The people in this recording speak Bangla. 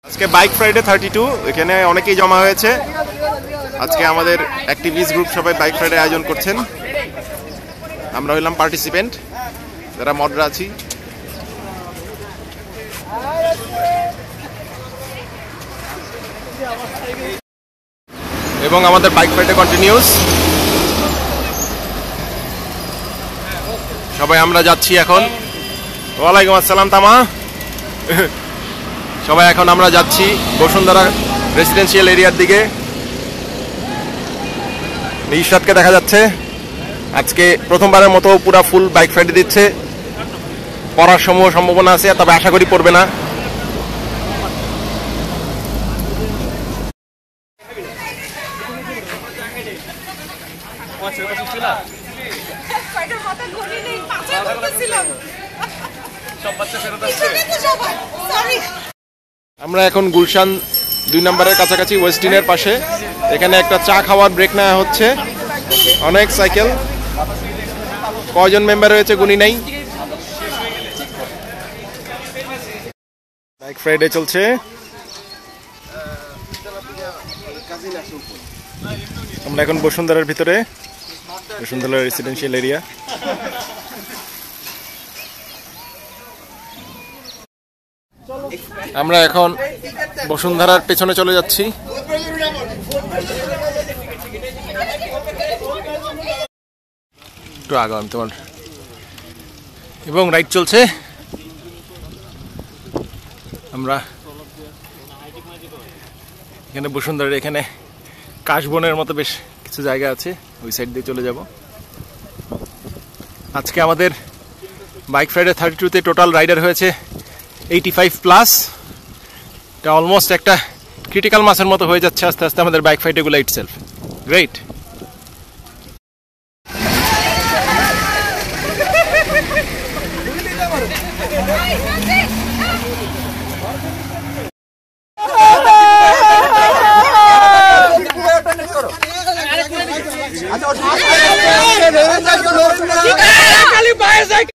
আজকে বাইক ফ্রাইডে 32 এখানে অনেকেই জমা হয়েছে। আজকে আমাদের অ্যাক্টিভিস্ট গ্রুপ সবাই বাইক ফ্রাইডে আয়োজন করছেন। আমরা হইলাম পার্টিসিপেন্ট যারা মডরা আছি। এবং আমাদের বাইক ফ্রাইডে কন্টিনিউস। সবাই আমরা যাচ্ছি এখন। ওয়ালাইকুম আসসালাম তামা। সবাই এখন আমরা যাচ্ছি বসুন্ধরা রেসিডেন্সিয়াল এরিয়ার দিকে। ইশরাতকে দেখা যাচ্ছে আজকে প্রথমবারের মতো পুরা ফুল বাইক ফ্রাইডে দিচ্ছে। পড়ার সম্ভাবনা আছে, তবে আশা করি পড়বে না। আমরা এখন গুলশান 2 নম্বরের কাছাকাছি, ওয়েস্টিনের পাশে। এখানে একটা চা খাওয়ার ব্রেক নেওয়া হচ্ছে। অনেক সাইকেল, কয়জন মেম্বার হয়েছে গুনি নাই। বাইক ফ্রাইডে চলছে। আমরা এখন বসুন্ধরার ভিতরে, বসুন্ধরা রেসিডেন্সিয়াল এরিয়া। আমরা এখন বসুন্ধরার পেছনে চলে যাচ্ছি। একটু আগাম তোমার এবং রাইড চলছে। আমরা এখানে বসুন্ধরার এখানে কাশবনের মতো বেশ কিছু জায়গা আছে, ওই সাইড দিয়ে চলে যাব। আজকে আমাদের বাইক ফ্রাইডে 32-তে টোটাল রাইডার হয়েছে 85+। এটা অলমোস্ট একটা ক্রিটিক্যাল মাসের মতো হয়ে যাচ্ছে আস্তে আস্তে আমাদের বাইক ফাইট এগুলো ইটসেলফ। গ্রেট।